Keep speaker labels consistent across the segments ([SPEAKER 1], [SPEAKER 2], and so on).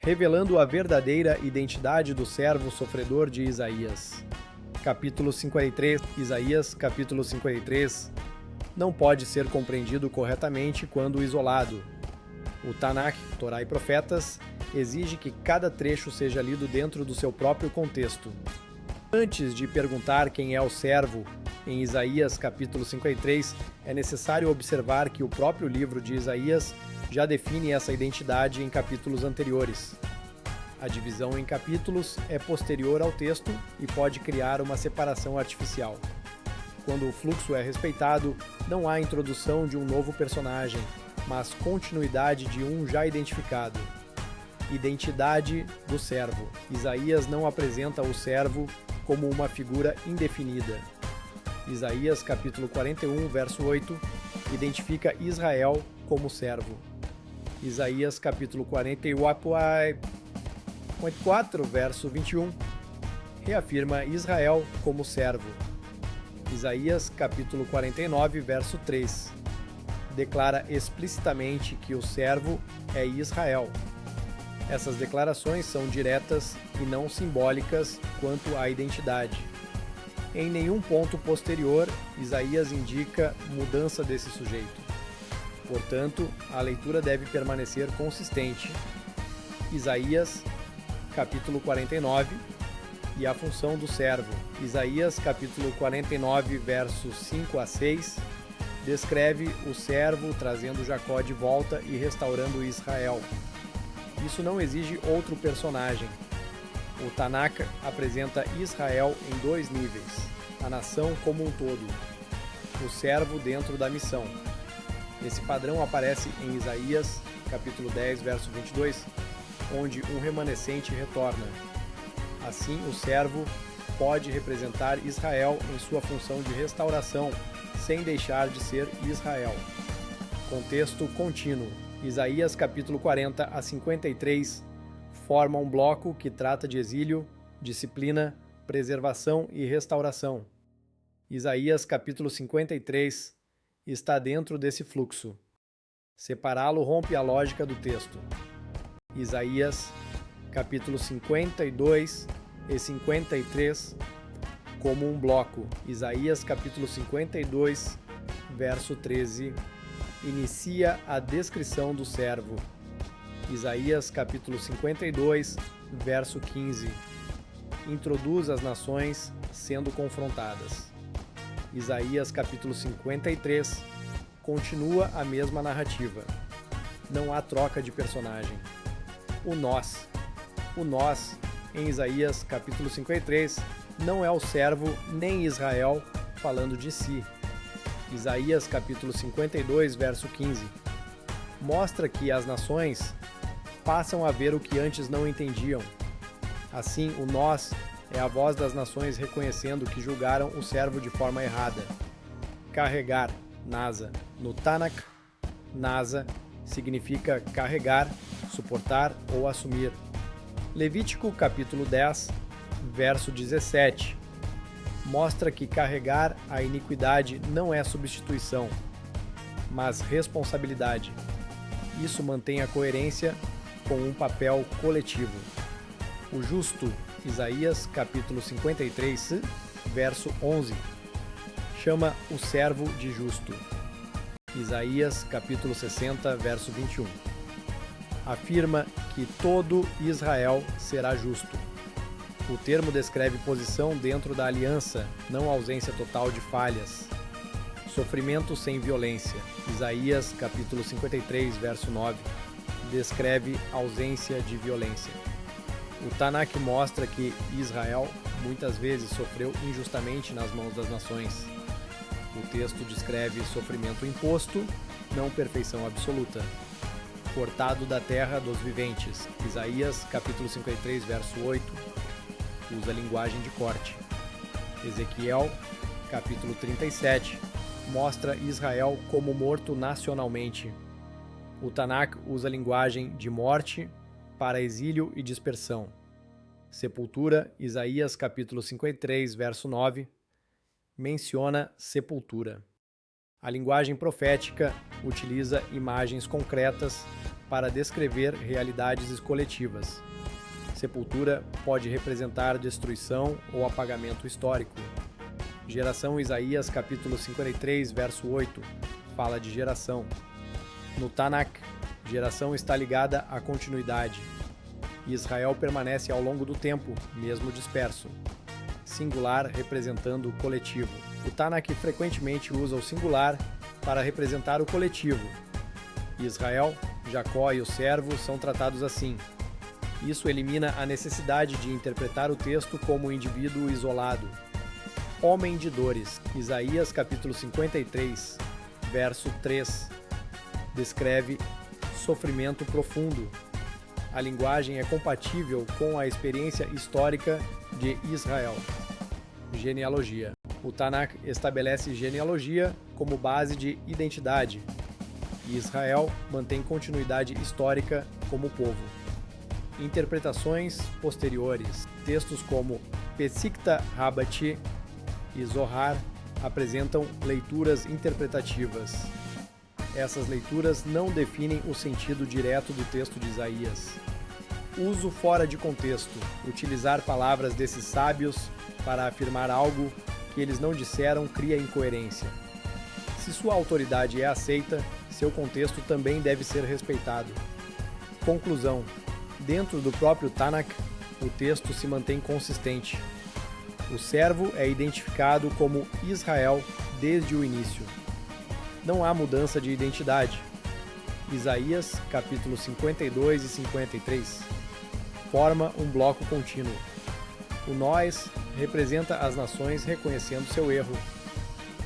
[SPEAKER 1] revelando a verdadeira identidade do servo sofredor de Isaías. Capítulo 53, Isaías, capítulo 53, não pode ser compreendido corretamente quando isolado. O Tanakh, Torá e Profetas, exige que cada trecho seja lido dentro do seu próprio contexto. Antes de perguntar quem é o servo, em Isaías capítulo 53, é necessário observar que o próprio livro de Isaías já define essa identidade em capítulos anteriores. A divisão em capítulos é posterior ao texto e pode criar uma separação artificial. Quando o fluxo é respeitado, não há introdução de um novo personagem, mas continuidade de um já identificado. Identidade do servo. Isaías não apresenta o servo como uma figura indefinida. Isaías capítulo 41, verso 8, identifica Israel como servo. Isaías capítulo 44, verso 21, reafirma Israel como servo. Isaías capítulo 49, verso 3, declara explicitamente que o servo é Israel. Essas declarações são diretas e não simbólicas quanto à identidade. Em nenhum ponto posterior, Isaías indica mudança desse sujeito. Portanto, a leitura deve permanecer consistente. Isaías, capítulo 49, e a função do servo. Isaías, capítulo 49, versos 5 a 6, descreve o servo trazendo Jacó de volta e restaurando Israel. Isso não exige outro personagem. O Tanakh apresenta Israel em dois níveis: a nação como um todo, o servo dentro da missão. Esse padrão aparece em Isaías, capítulo 10, verso 22, onde um remanescente retorna. Assim, o servo pode representar Israel em sua função de restauração, sem deixar de ser Israel. Contexto contínuo. Isaías capítulo 40 a 53 forma um bloco que trata de exílio, disciplina, preservação e restauração. Isaías capítulo 53 está dentro desse fluxo. Separá-lo rompe a lógica do texto. Isaías capítulo 52 e 53 como um bloco. Isaías capítulo 52, verso 13, inicia a descrição do servo. Isaías capítulo 52, verso 15, introduz as nações sendo confrontadas. Isaías capítulo 53 continua a mesma narrativa. Não há troca de personagem. O nós, em Isaías capítulo 53, não é o servo nem Israel falando de si. Isaías capítulo 52, verso 15, mostra que as nações passam a ver o que antes não entendiam. Assim, o nós é a voz das nações reconhecendo que julgaram o servo de forma errada. Carregar, nasa. No Tanakh, nasa significa carregar, suportar ou assumir. Levítico capítulo 10, verso 17, mostra que carregar a iniquidade não é substituição, mas responsabilidade. Isso mantém a coerência com um papel coletivo. O justo, Isaías capítulo 53, verso 11, chama o servo de justo. Isaías capítulo 60, verso 21, afirma que todo Israel será justo. O termo descreve posição dentro da aliança, não ausência total de falhas. Sofrimento sem violência. Isaías capítulo 53, verso 9, descreve ausência de violência. O Tanakh mostra que Israel muitas vezes sofreu injustamente nas mãos das nações. O texto descreve sofrimento imposto, não perfeição absoluta. Cortado da terra dos viventes. Isaías capítulo 53, verso 8, usa a linguagem de corte. Ezequiel capítulo 37 mostra Israel como morto nacionalmente. O Tanakh usa a linguagem de morte para exílio e dispersão. Sepultura, Isaías capítulo 53, verso 9, menciona sepultura. A linguagem profética utiliza imagens concretas para descrever realidades coletivas. Sepultura pode representar destruição ou apagamento histórico. Geração Isaías capítulo 53, verso 8, fala de geração. No Tanakh, geração está ligada à continuidade. Israel permanece ao longo do tempo, mesmo disperso. Singular representando o coletivo. O Tanakh frequentemente usa o singular para representar o coletivo. Israel, Jacó e o servo são tratados assim. Isso elimina a necessidade de interpretar o texto como um indivíduo isolado. Homem de dores. Isaías capítulo 53, verso 3, descreve sofrimento profundo. A linguagem é compatível com a experiência histórica de Israel. Genealogia. O Tanakh estabelece genealogia como base de identidade. E Israel mantém continuidade histórica como povo. Interpretações posteriores. Textos como Pesikta Rabbati e Zohar apresentam leituras interpretativas. Essas leituras não definem o sentido direto do texto de Isaías. Uso fora de contexto. Utilizar palavras desses sábios para afirmar algo que eles não disseram cria incoerência. Se sua autoridade é aceita, seu contexto também deve ser respeitado. Conclusão. Dentro do próprio Tanakh, o texto se mantém consistente. O servo é identificado como Israel desde o início. Não há mudança de identidade. Isaías, capítulos 52 e 53, forma um bloco contínuo. O nós representa as nações reconhecendo seu erro.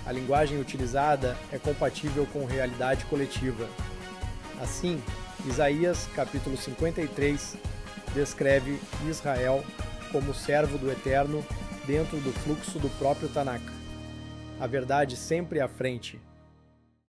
[SPEAKER 1] A linguagem utilizada é compatível com realidade coletiva. Assim, Isaías, capítulo 53, descreve Israel como servo do Eterno dentro do fluxo do próprio Tanakh. A verdade sempre à frente.